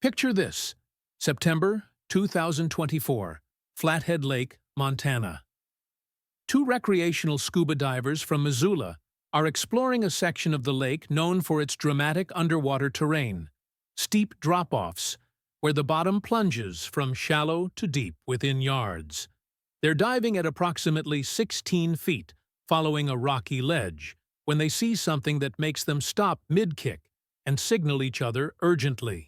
Picture this: September 2024, Flathead Lake, Montana. Two recreational scuba divers from Missoula are exploring a section of the lake known for its dramatic underwater terrain, steep drop-offs, where the bottom plunges from shallow to deep within yards. They're diving at approximately 16 feet, following a rocky ledge, when they see something that makes them stop mid-kick and signal each other urgently.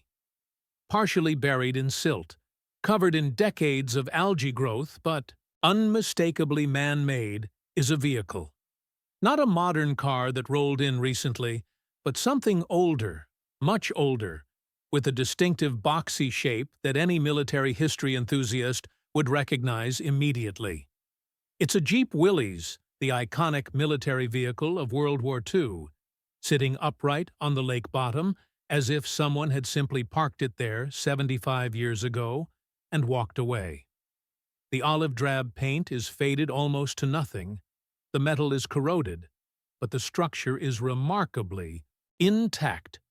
Partially buried in silt, covered in decades of algae growth but unmistakably man-made, is a vehicle. Not a modern car that rolled in recently, but something older, much older, with a distinctive boxy shape that any military history enthusiast would recognize immediately. It's a Jeep Willys, the iconic military vehicle of World War II, sitting upright on the lake bottom as if someone had simply parked it there 75 years ago and walked away. The olive drab paint is faded almost to nothing, the metal is corroded, but the structure is remarkably intact.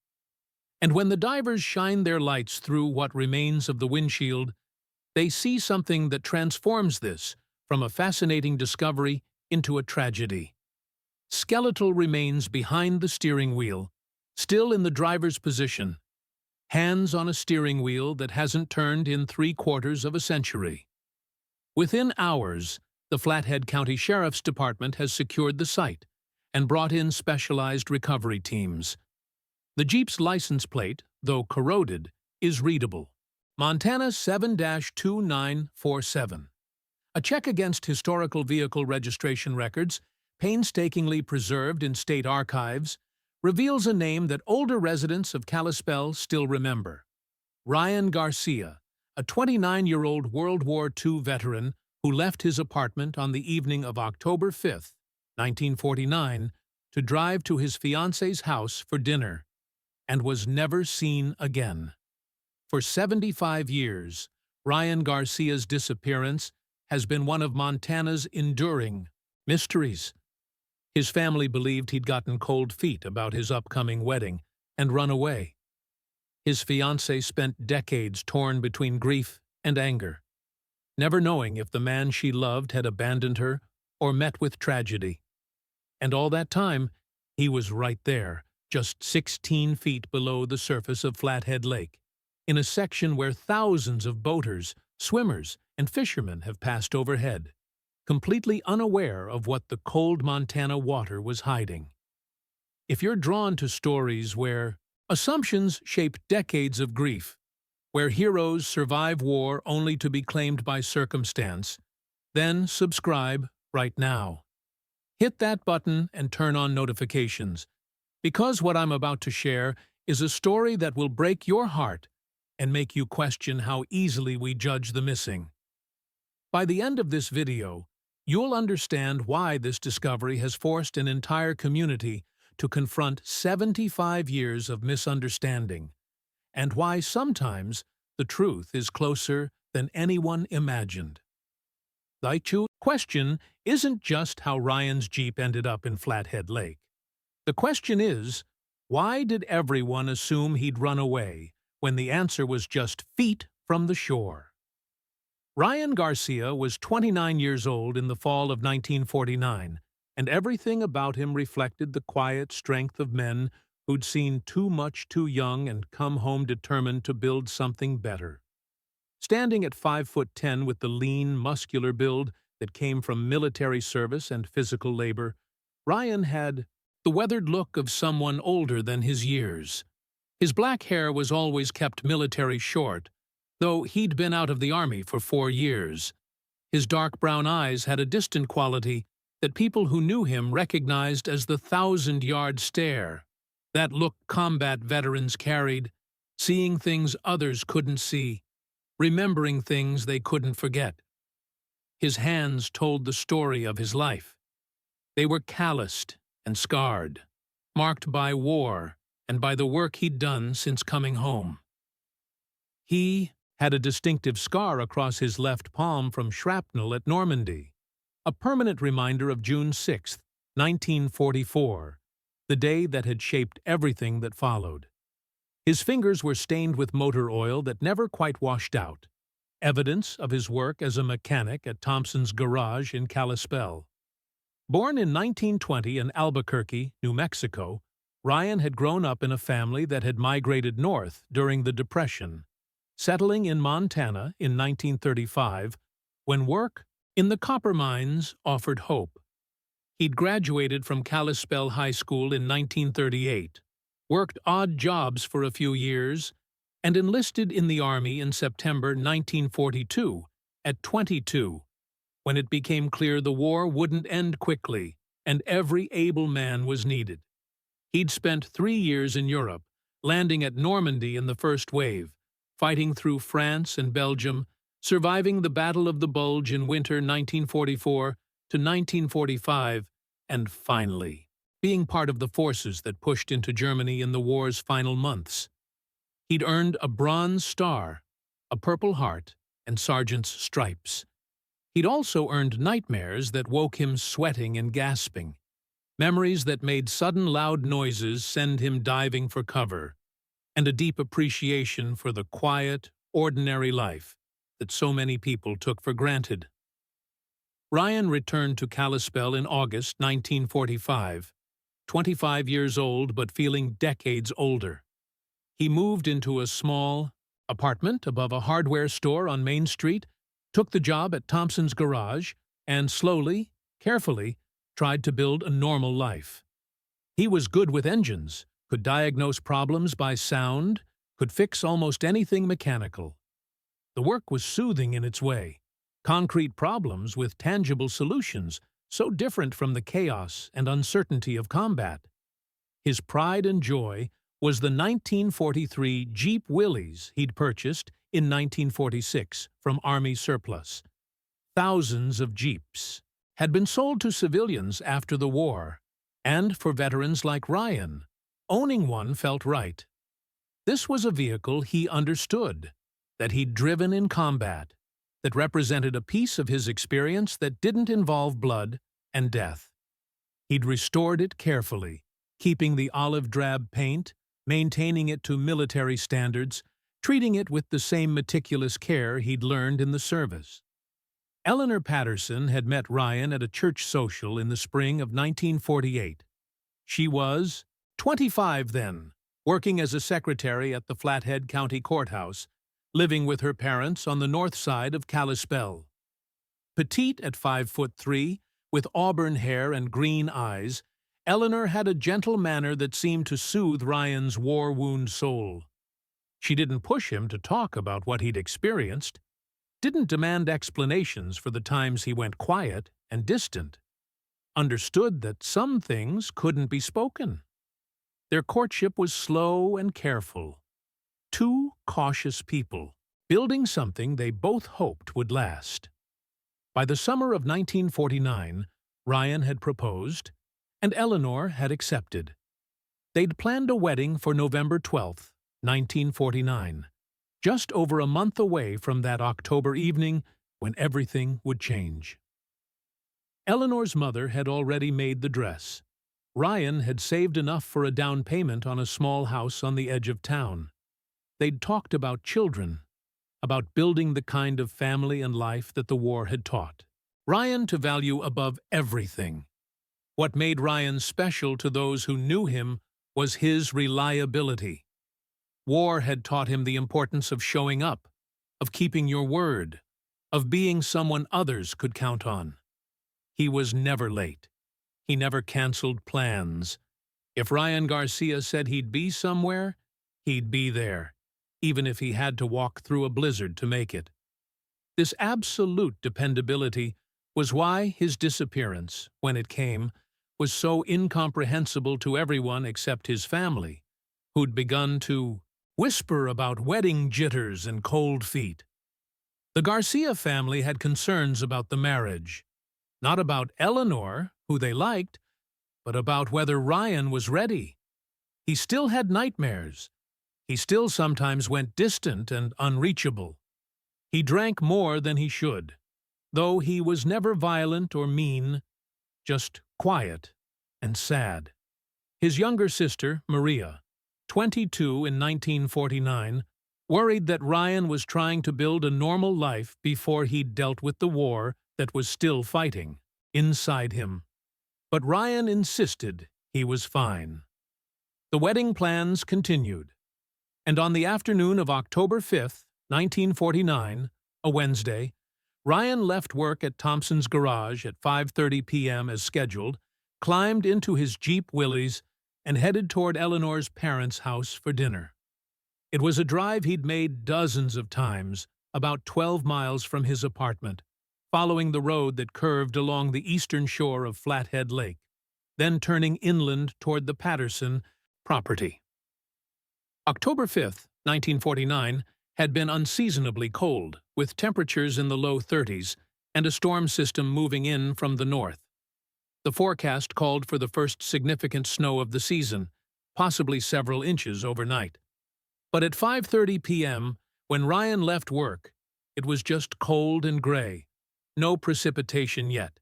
And when the divers shine their lights through what remains of the windshield, they see something that transforms this from a fascinating discovery into a tragedy. Skeletal remains behind the steering wheel, still in the driver's position, hands on a steering wheel that hasn't turned in 3/4 of a century. Within hours, the Flathead County Sheriff's Department has secured the site and brought in specialized recovery teams. The Jeep's license plate, though corroded, is readable: Montana 7-2947. A check against historical vehicle registration records, painstakingly preserved in state archives, reveals a name that older residents of Kalispell still remember: Ryan Garcia, a 29-year-old World War II veteran who left his apartment on the evening of October 5, 1949, to drive to his fiancée's house for dinner, and was never seen again. For 75 years, Ryan Garcia's disappearance has been one of Montana's enduring mysteries. His family believed he'd gotten cold feet about his upcoming wedding and run away. His fiancée spent decades torn between grief and anger, never knowing if the man she loved had abandoned her or met with tragedy. And all that time, he was right there, just 16 feet below the surface of Flathead Lake, in a section where thousands of boaters, swimmers, and fishermen have passed overhead, completely unaware of what the cold Montana water was hiding. If you're drawn to stories where assumptions shape decades of grief, where heroes survive war only to be claimed by circumstance, then subscribe right now. Hit that button and turn on notifications, because what I'm about to share is a story that will break your heart and make you question how easily we judge the missing. By the end of this video, you'll understand why this discovery has forced an entire community to confront 75 years of misunderstanding, and why sometimes the truth is closer than anyone imagined. The question isn't just how Ryan's Jeep ended up in Flathead Lake. The question is, why did everyone assume he'd run away when the answer was just feet from the shore? Ryan Garcia was 29 years old in the fall of 1949, and everything about him reflected the quiet strength of men who'd seen too much too young and come home determined to build something better. Standing at 5'10" with the lean, muscular build that came from military service and physical labor, Ryan had the weathered look of someone older than his years. His black hair was always kept military short, though he'd been out of the Army for 4 years. His dark brown eyes had a distant quality that people who knew him recognized as the 1,000-yard stare, that look combat veterans carried, seeing things others couldn't see, remembering things they couldn't forget. His hands told the story of his life. They were calloused and scarred, marked by war and by the work he'd done since coming home. He had a distinctive scar across his left palm from shrapnel at Normandy, a permanent reminder of June 6, 1944, the day that had shaped everything that followed. His fingers were stained with motor oil that never quite washed out, evidence of his work as a mechanic at Thompson's garage in Kalispell. Born in 1920 in Albuquerque, New Mexico, Ryan had grown up in a family that had migrated north during the Depression, settling in Montana in 1935 when work in the copper mines offered hope. He'd graduated from Kalispell High School in 1938, worked odd jobs for a few years, and enlisted in the Army in September 1942 at 22, when it became clear the war wouldn't end quickly and every able man was needed. He'd spent 3 years in Europe, landing at Normandy in the first wave, fighting through France and Belgium, surviving the Battle of the Bulge in winter 1944 to 1945, and finally, being part of the forces that pushed into Germany in the war's final months. He'd earned a Bronze Star, a Purple Heart, and Sergeant's Stripes. He'd also earned nightmares that woke him sweating and gasping, memories that made sudden loud noises send him diving for cover, and a deep appreciation for the quiet, ordinary life that so many people took for granted. Ryan returned to Kalispell in August 1945, 25 years old but feeling decades older. He moved into a small apartment above a hardware store on Main Street, took the job at Thompson's garage, and slowly, carefully, tried to build a normal life. He was good with engines, could diagnose problems by sound, could fix almost anything mechanical. The work was soothing in its way, concrete problems with tangible solutions, so different from the chaos and uncertainty of combat. His pride and joy was the 1943 Jeep Willys he'd purchased in 1946 from Army surplus. Thousands of Jeeps had been sold to civilians after the war, and for veterans like Ryan, owning one felt right. This was a vehicle he understood, that he'd driven in combat, that represented a piece of his experience that didn't involve blood and death. He'd restored it carefully, keeping the olive drab paint, maintaining it to military standards, treating it with the same meticulous care he'd learned in the service. Eleanor Patterson had met Ryan at a church social in the spring of 1948. She was 25 then, working as a secretary at the Flathead County Courthouse, living with her parents on the north side of Kalispell. Petite at 5'3", with auburn hair and green eyes, Eleanor had a gentle manner that seemed to soothe Ryan's war-wound soul. She didn't push him to talk about what he'd experienced, didn't demand explanations for the times he went quiet and distant, understood that some things couldn't be spoken. Their courtship was slow and careful. Two cautious people, building something they both hoped would last. By the summer of 1949, Ryan had proposed, and Eleanor had accepted. They'd planned a wedding for November 12, 1949, just over a month away from that October evening when everything would change. Eleanor's mother had already made the dress. Ryan had saved enough for a down payment on a small house on the edge of town. They'd talked about children, about building the kind of family and life that the war had taught. Ryan to value above everything. What made Ryan special to those who knew him was his reliability. War had taught him the importance of showing up, of keeping your word, of being someone others could count on. He was never late. He never canceled plans. If Ryan Garcia said he'd be somewhere, he'd be there, even if he had to walk through a blizzard to make it. This absolute dependability was why his disappearance, when it came, was so incomprehensible to everyone except his family, who'd begun to whisper about wedding jitters and cold feet. The Garcia family had concerns about the marriage, not about Eleanor, who they liked, but about whether Ryan was ready. He still had nightmares. He still sometimes went distant and unreachable. He drank more than he should, though he was never violent or mean, just quiet and sad. His younger sister, Maria, 22 in 1949, worried that Ryan was trying to build a normal life before he'd dealt with the war that was still fighting inside him. But Ryan insisted he was fine. The wedding plans continued, and on the afternoon of October 5, 1949, a Wednesday, Ryan left work at Thompson's garage at 5:30 p.m. as scheduled, climbed into his Jeep Willys, and headed toward Eleanor's parents' house for dinner. It was a drive he'd made dozens of times, about 12 miles from his apartment, following the road that curved along the eastern shore of Flathead Lake, then turning inland toward the Patterson property. October 5, 1949, had been unseasonably cold, with temperatures in the low 30s and a storm system moving in from the north. The forecast called for the first significant snow of the season, possibly several inches overnight. But at 5:30 p.m., when Ryan left work, it was just cold and gray, no precipitation yet,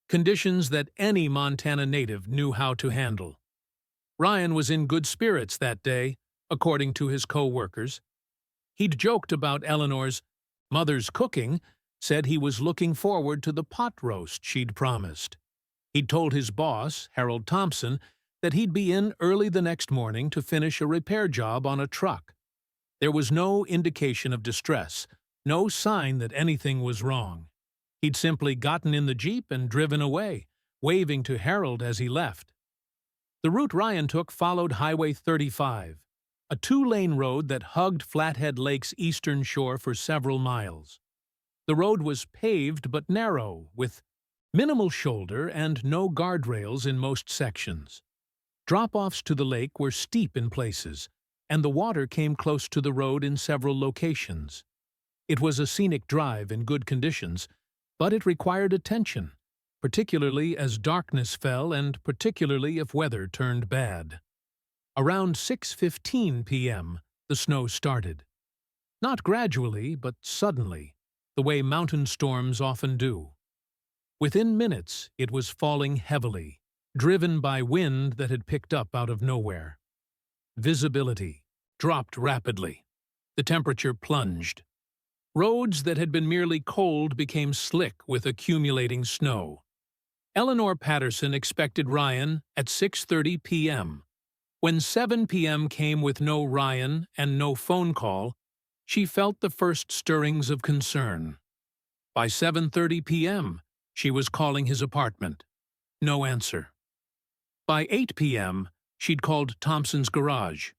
conditions that any Montana native knew how to handle. Ryan was in good spirits that day, according to his co-workers. He'd joked about Eleanor's mother's cooking, said he was looking forward to the pot roast she'd promised. He'd told his boss, Harold Thompson, that he'd be in early the next morning to finish a repair job on a truck. There was no indication of distress, no sign that anything was wrong. He'd simply gotten in the Jeep and driven away, waving to Harold as he left. The route Ryan took followed Highway 35, a two-lane road that hugged Flathead Lake's eastern shore for several miles. The road was paved but narrow, with minimal shoulder and no guardrails in most sections. Drop-offs to the lake were steep in places, and the water came close to the road in several locations. It was a scenic drive in good conditions, but it required attention, particularly as darkness fell and particularly if weather turned bad. Around 6:15 p.m., the snow started. Not gradually, but suddenly, the way mountain storms often do. Within minutes, it was falling heavily, driven by wind that had picked up out of nowhere. Visibility dropped rapidly. The temperature plunged. Roads that had been merely cold became slick with accumulating snow. Eleanor Patterson expected Ryan at 6:30 p.m. When 7 p.m. came with no Ryan and no phone call, she felt the first stirrings of concern. By 7:30 p.m., she was calling his apartment. No answer. By 8 p.m., she'd called Thompson's garage,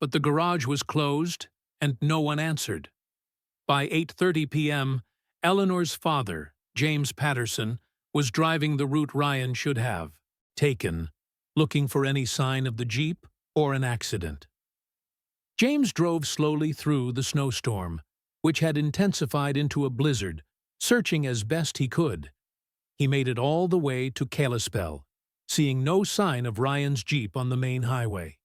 but the garage was closed and no one answered. By 8:30 p.m., Eleanor's father, James Patterson, was driving the route Ryan should have taken, looking for any sign of the Jeep or an accident. James drove slowly through the snowstorm, which had intensified into a blizzard, searching as best he could. He made it all the way to Kalispell, seeing no sign of Ryan's Jeep on the main highway.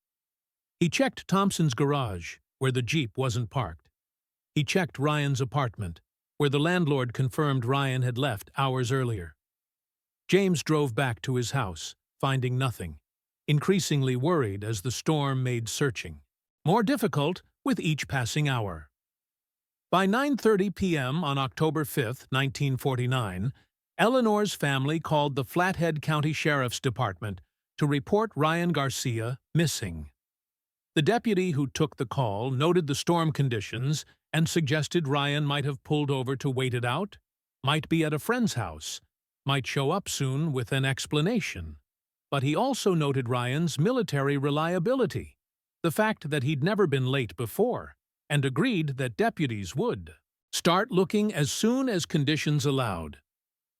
He checked Thompson's garage, where the Jeep wasn't parked. He checked Ryan's apartment, where the landlord confirmed Ryan had left hours earlier. James drove back to his house, finding nothing, increasingly worried as the storm made searching more difficult with each passing hour. By 9:30 p.m. on October 5, 1949, Eleanor's family called the Flathead County Sheriff's Department to report Ryan Garcia missing. The deputy who took the call noted the storm conditions and suggested Ryan might have pulled over to wait it out, might be at a friend's house, might show up soon with an explanation. But he also noted Ryan's military reliability, the fact that he'd never been late before, and agreed that deputies would start looking as soon as conditions allowed.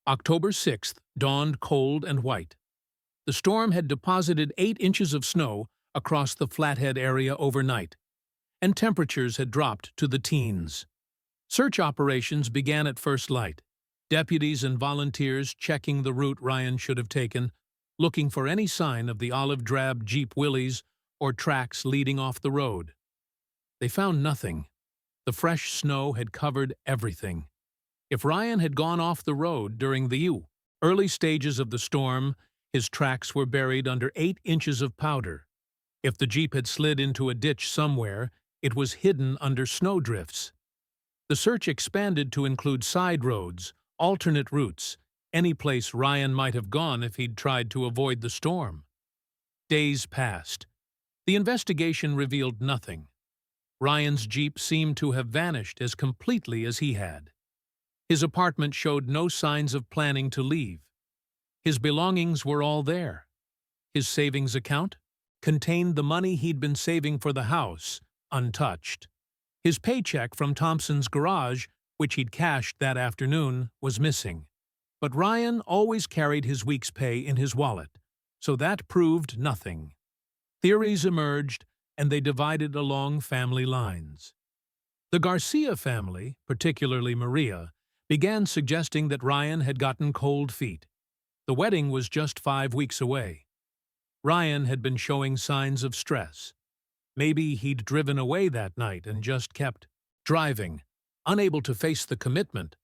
October 6th dawned cold and white. The storm had deposited 8 inches of snow across the Flathead area overnight, and temperatures had dropped to the teens. Search operations began at first light, deputies and volunteers checking the route Ryan should have taken, looking for any sign of the olive-drab Jeep Willys or tracks leading off the road. They found nothing. The fresh snow had covered everything. If Ryan had gone off the road during the early stages of the storm, his tracks were buried under 8 inches of powder. If the Jeep had slid into a ditch somewhere, it was hidden under snowdrifts. The search expanded to include side roads, alternate routes, any place Ryan might have gone if he'd tried to avoid the storm. Days passed. The investigation revealed nothing. Ryan's Jeep seemed to have vanished as completely as he had. His apartment showed no signs of planning to leave. His belongings were all there. His savings account contained the money he'd been saving for the house, untouched. His paycheck from Thompson's garage, which he'd cashed that afternoon, was missing. But Ryan always carried his week's pay in his wallet, so that proved nothing. Theories emerged, and they divided along family lines. The Garcia family, particularly Maria, began suggesting that Ryan had gotten cold feet. The wedding was just 5 weeks away. Ryan had been showing signs of stress. Maybe he'd driven away that night and just kept driving, unable to face the commitment,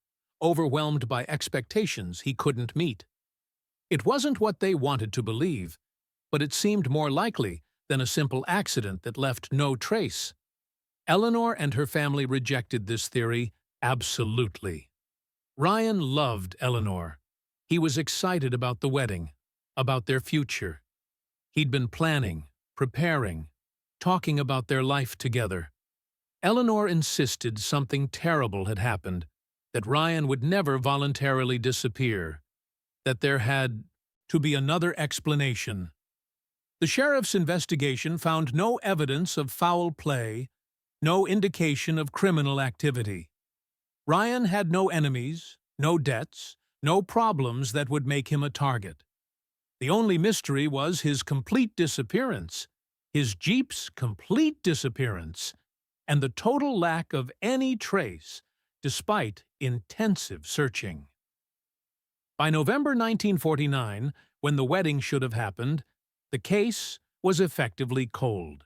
overwhelmed by expectations he couldn't meet. It wasn't what they wanted to believe, but it seemed more likely than a simple accident that left no trace. Eleanor and her family rejected this theory absolutely. Ryan loved Eleanor. He was excited about the wedding, about their future. He'd been planning, preparing, talking about their life together. Eleanor insisted something terrible had happened, that Ryan would never voluntarily disappear, that there had to be another explanation. The sheriff's investigation found no evidence of foul play, no indication of criminal activity. Ryan had no enemies, no debts, no problems that would make him a target. The only mystery was his complete disappearance, his Jeep's complete disappearance, and the total lack of any trace, despite intensive searching. By November 1949, when the wedding should have happened, the case was effectively cold.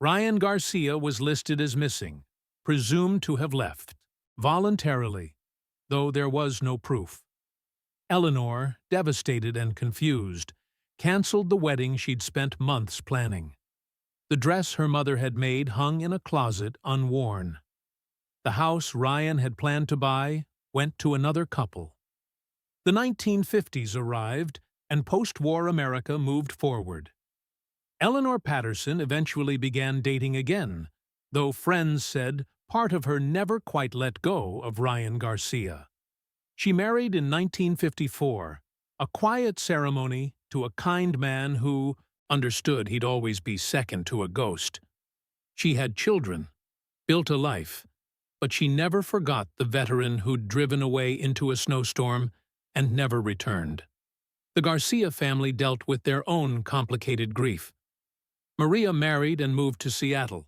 Ryan Garcia was listed as missing, presumed to have left, voluntarily, though there was no proof. Eleanor, devastated and confused, canceled the wedding she'd spent months planning. The dress her mother had made hung in a closet unworn. The house Ryan had planned to buy went to another couple. The 1950s arrived, and post-war America moved forward. Eleanor Patterson eventually began dating again, though friends said part of her never quite let go of Ryan Garcia. She married in 1954, a quiet ceremony to a kind man who understood he'd always be second to a ghost. She had children, built a life, but she never forgot the veteran who'd driven away into a snowstorm and never returned. The Garcia family dealt with their own complicated grief. Maria married and moved to Seattle,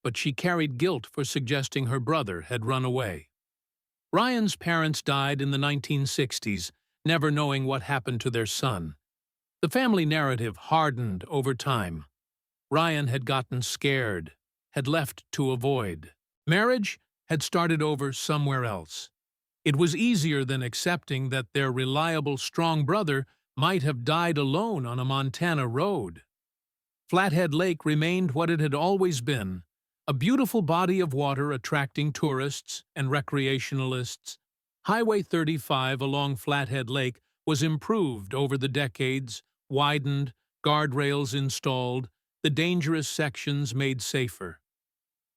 but she carried guilt for suggesting her brother had run away. Ryan's parents died in the 1960s, never knowing what happened to their son. The family narrative hardened over time. Ryan had gotten scared, had left to avoid. Marriage had started over somewhere else. It was easier than accepting that their reliable, strong brother might have died alone on a Montana road. Flathead Lake remained what it had always been, a beautiful body of water attracting tourists and recreationalists. Highway 35 along Flathead Lake was improved over the decades, widened, guardrails installed, the dangerous sections made safer.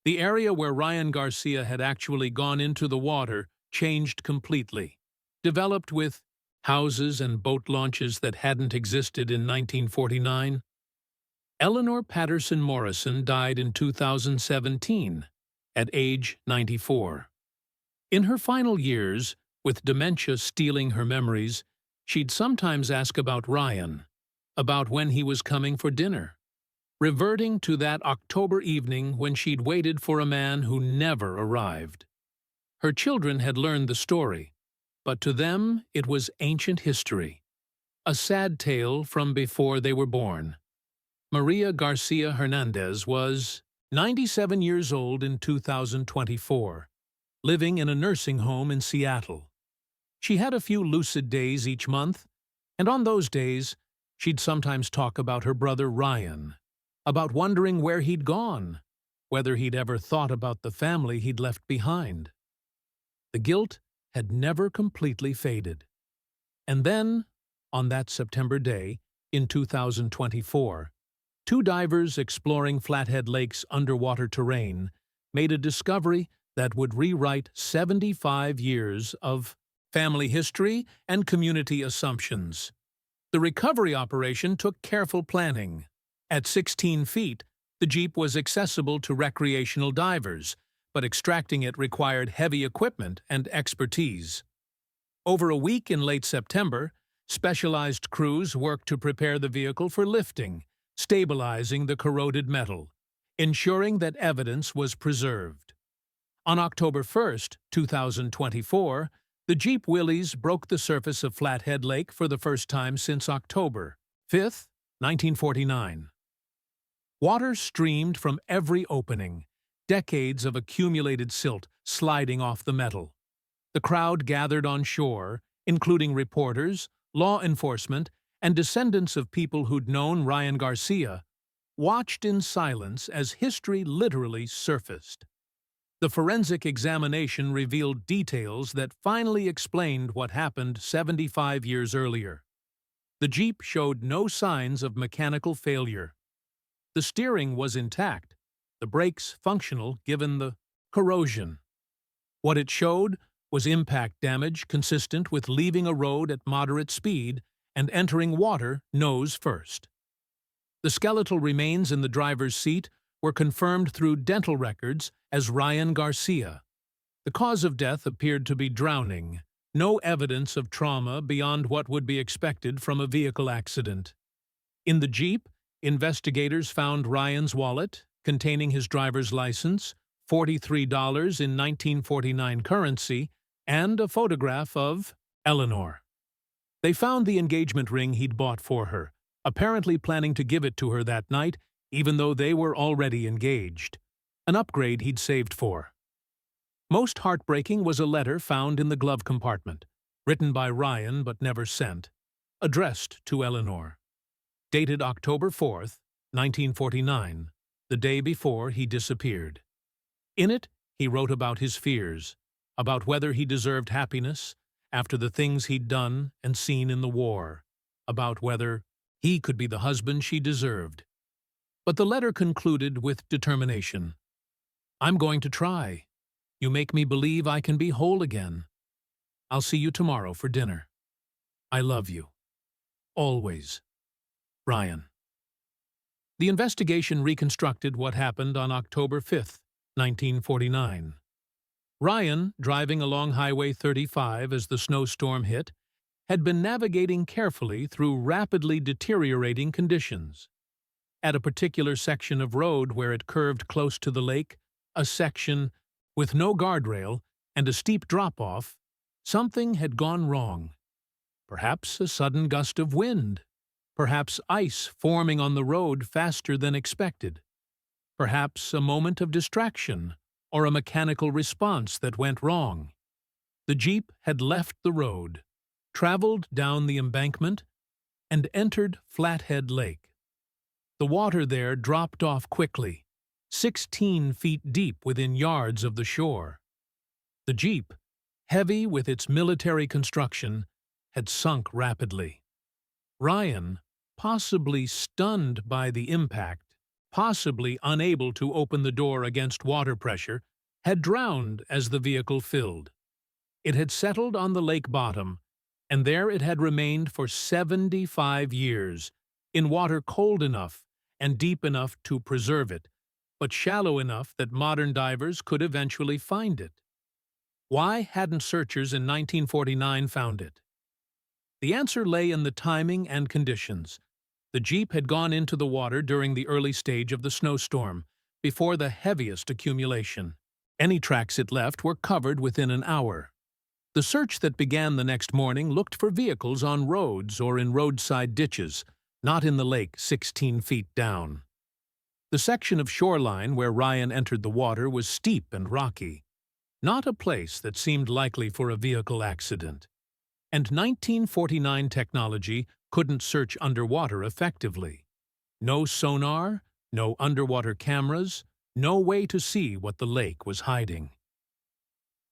The area where Ryan Garcia had actually gone into the water changed completely, developed with houses and boat launches that hadn't existed in 1949. Eleanor Patterson Morrison died in 2017, at age 94. In her final years, with dementia stealing her memories, she'd sometimes ask about Ryan, about when he was coming for dinner, reverting to that October evening when she'd waited for a man who never arrived. Her children had learned the story, but to them it was ancient history, a sad tale from before they were born. Maria Garcia Hernandez was 97 years old in 2024, living in a nursing home in Seattle. She had a few lucid days each month, and on those days, she'd sometimes talk about her brother Ryan, about wondering where he'd gone, whether he'd ever thought about the family he'd left behind. The guilt had never completely faded. And then, on that September day, in 2024, two divers exploring Flathead Lake's underwater terrain made a discovery that would rewrite 75 years of family history and community assumptions. The recovery operation took careful planning. At 16 feet, the Jeep was accessible to recreational divers, but extracting it required heavy equipment and expertise. Over a week in late September, specialized crews worked to prepare the vehicle for lifting, stabilizing the corroded metal, ensuring that evidence was preserved. On October 1, 2024, the Jeep Willys broke the surface of Flathead Lake for the first time since October 5, 1949. Water streamed from every opening, decades of accumulated silt sliding off the metal. The crowd gathered on shore, including reporters, law enforcement, and descendants of people who'd known Ryan Garcia, watched in silence as history literally surfaced. The forensic examination revealed details that finally explained what happened 75 years earlier. The Jeep showed no signs of mechanical failure. The steering was intact, the brakes functional given the corrosion. What it showed was impact damage consistent with leaving a road at moderate speed and entering water nose first. The skeletal remains in the driver's seat were confirmed through dental records as Ryan Garcia. The cause of death appeared to be drowning, no evidence of trauma beyond what would be expected from a vehicle accident. In the Jeep, investigators found Ryan's wallet, containing his driver's license, $43 in 1949 currency, and a photograph of Eleanor. They found the engagement ring he'd bought for her, apparently planning to give it to her that night, even though they were already engaged, an upgrade he'd saved for. Most heartbreaking was a letter found in the glove compartment, written by Ryan but never sent, addressed to Eleanor. Dated October 4, 1949, the day before he disappeared. In it, he wrote about his fears, about whether he deserved happiness after the things he'd done and seen in the war, about whether he could be the husband she deserved. But the letter concluded with determination. "I'm going to try. You make me believe I can be whole again. I'll see you tomorrow for dinner. I love you. Always. Ryan." The investigation reconstructed what happened on October 5, 1949. Ryan, driving along Highway 35 as the snowstorm hit, had been navigating carefully through rapidly deteriorating conditions. At a particular section of road where it curved close to the lake, a section with no guardrail and a steep drop-off, something had gone wrong. Perhaps a sudden gust of wind. Perhaps ice forming on the road faster than expected. Perhaps a moment of distraction or a mechanical response that went wrong. The Jeep had left the road, traveled down the embankment, and entered Flathead Lake. The water there dropped off quickly, 16 feet deep within yards of the shore. The Jeep, heavy with its military construction, had sunk rapidly. Ryan, possibly stunned by the impact, possibly unable to open the door against water pressure, had drowned as the vehicle filled. It had settled on the lake bottom, and there it had remained for 75 years, in water cold enough and deep enough to preserve it, but shallow enough that modern divers could eventually find it. Why hadn't searchers in 1949 found it? The answer lay in the timing and conditions. The Jeep had gone into the water during the early stage of the snowstorm, before the heaviest accumulation. Any tracks it left were covered within an hour. The search that began the next morning looked for vehicles on roads or in roadside ditches, not in the lake 16 feet down. The section of shoreline where Ryan entered the water was steep and rocky, not a place that seemed likely for a vehicle accident. And 1949 technology couldn't search underwater effectively. No sonar, No underwater cameras, no way to see what the lake was hiding.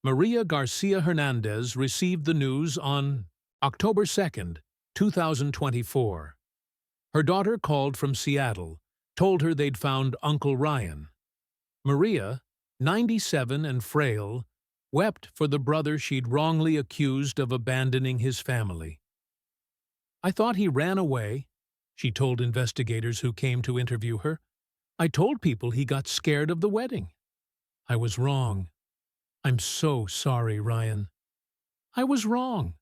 Maria Garcia Hernandez received the news on October 2nd, 2024. Her daughter called from Seattle, told her they'd found Uncle Ryan. Maria, 97 and frail, wept for the brother she'd wrongly accused of abandoning his family. "I thought he ran away," she told investigators who came to interview her. "I told people he got scared of the wedding. I was wrong. I'm so sorry, Ryan. I was wrong."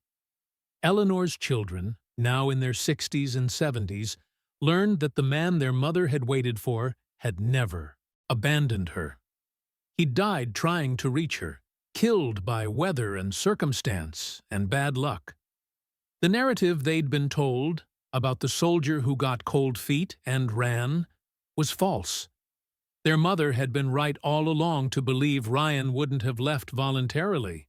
Eleanor's children, now in their 60s and 70s, learned that the man their mother had waited for had never abandoned her. He died trying to reach her, killed by weather and circumstance and bad luck. The narrative they'd been told about the soldier who got cold feet and ran was false. Their mother had been right all along to believe Ryan wouldn't have left voluntarily.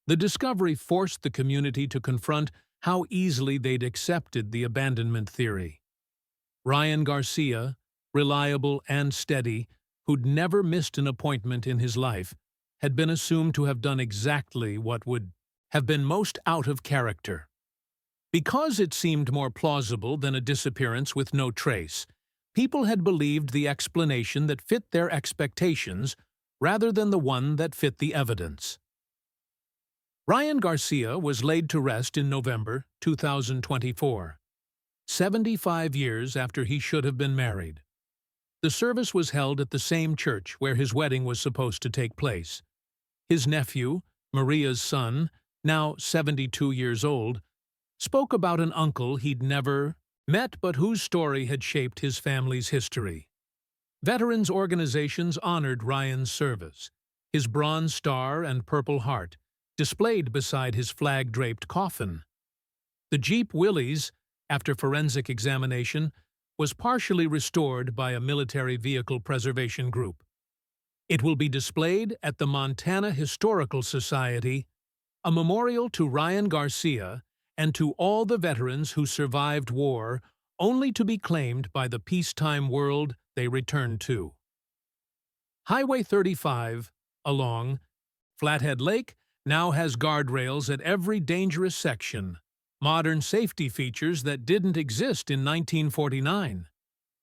The discovery forced the community to confront how easily they'd accepted the abandonment theory. Ryan Garcia, reliable and steady, who'd never missed an appointment in his life, had been assumed to have done exactly what would have been most out of character. Because it seemed more plausible than a disappearance with no trace, people had believed the explanation that fit their expectations rather than the one that fit the evidence. Ryan Garcia was laid to rest in November 2024, 75 years after he should have been married. The service was held at the same church where his wedding was supposed to take place. His nephew, Maria's son, now 72 years old, spoke about an uncle he'd never met but whose story had shaped his family's history. Veterans organizations honored Ryan's service, his Bronze Star and Purple Heart, displayed beside his flag-draped coffin. The Jeep Willys, after forensic examination, was partially restored by a military vehicle preservation group. It will be displayed at the Montana Historical Society, a memorial to Ryan Garcia and to all the veterans who survived war only to be claimed by the peacetime world they returned to. Highway 35, along Flathead Lake, now has guardrails at every dangerous section, modern safety features that didn't exist in 1949.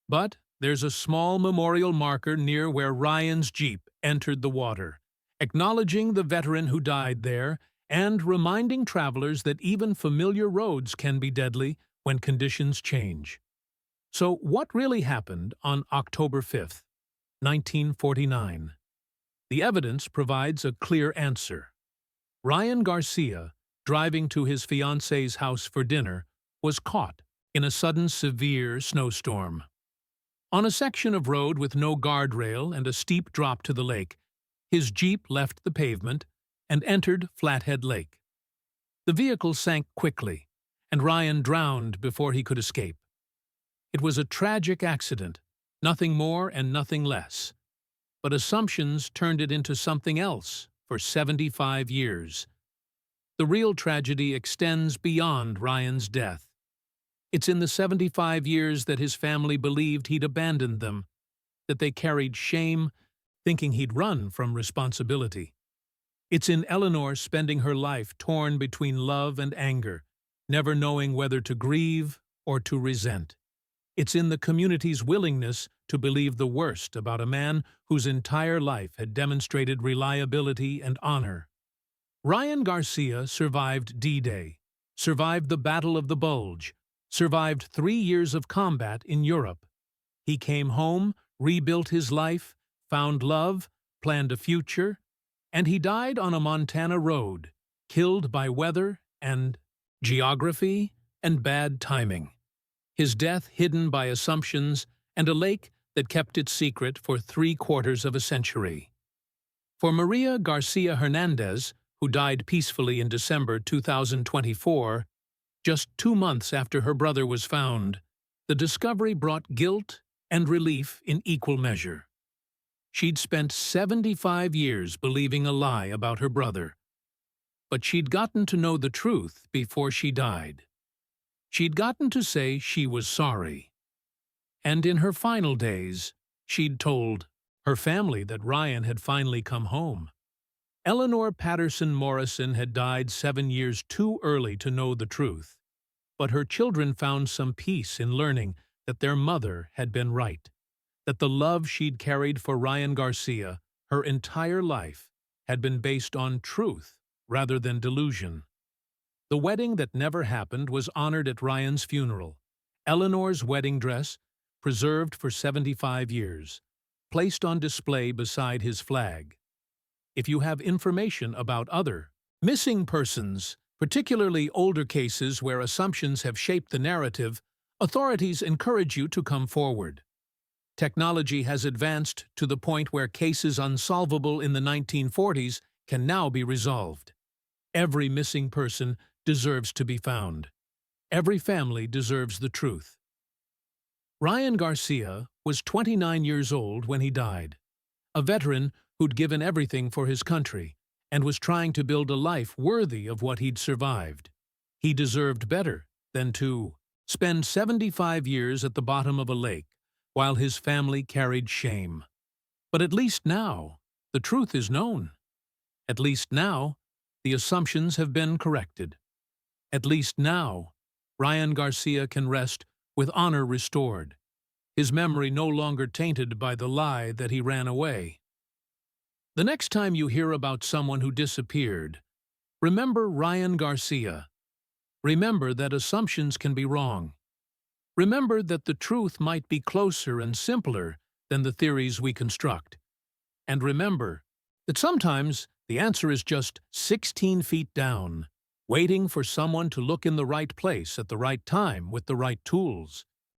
But there's a small memorial marker near where Ryan's Jeep entered the water, acknowledging the veteran who died there and reminding travelers that even familiar roads can be deadly when conditions change. So what really happened on October 5th, 1949? The evidence provides a clear answer. Ryan Garcia, driving to his fiancée's house for dinner, was caught in a sudden severe snowstorm. On a section of road with no guardrail and a steep drop to the lake, his Jeep left the pavement and entered Flathead Lake. The vehicle sank quickly, and Ryan drowned before he could escape. It was a tragic accident, nothing more and nothing less. But assumptions turned it into something else for 75 years. The real tragedy extends beyond Ryan's death. It's in the 75 years that his family believed he'd abandoned them, that they carried shame, thinking he'd run from responsibility. It's in Eleanor spending her life torn between love and anger, never knowing whether to grieve or to resent. It's in the community's willingness to believe the worst about a man whose entire life had demonstrated reliability and honor. Ryan Garcia survived D-Day, survived the Battle of the Bulge, survived 3 years of combat in Europe. He came home, rebuilt his life, found love, planned a future, and he died on a Montana road, killed by weather and geography and bad timing. His death hidden by assumptions and a lake that kept its secret for 3/4 of a century. For Maria Garcia Hernandez, who died peacefully in December 2024, just 2 months after her brother was found, the discovery brought guilt and relief in equal measure. She'd spent 75 years believing a lie about her brother, but she'd gotten to know the truth before she died. She'd gotten to say she was sorry. And in her final days, she'd told her family that Ryan had finally come home. Eleanor Patterson Morrison had died 7 years too early to know the truth, but her children found some peace in learning that their mother had been right, that the love she'd carried for Ryan Garcia her entire life had been based on truth rather than delusion. The wedding that never happened was honored at Ryan's funeral. Eleanor's wedding dress, preserved for 75 years, placed on display beside his flag. If you have information about other missing persons, particularly older cases where assumptions have shaped the narrative, authorities encourage you to come forward. Technology has advanced to the point where cases unsolvable in the 1940s can now be resolved. Every missing person deserves to be found. Every family deserves the truth. Ryan Garcia was 29 years old when he died, a veteran who'd given everything for his country and was trying to build a life worthy of what he'd survived. He deserved better than to spend 75 years at the bottom of a lake while his family carried shame. But at least now, the truth is known. At least now, the assumptions have been corrected. At least now, Ryan Garcia can rest with honor restored, his memory no longer tainted by the lie that he ran away. The next time you hear about someone who disappeared, remember Ryan Garcia. Remember that assumptions can be wrong. Remember that the truth might be closer and simpler than the theories we construct. And remember that sometimes the answer is just 16 feet down, waiting for someone to look in the right place at the right time with the right tools.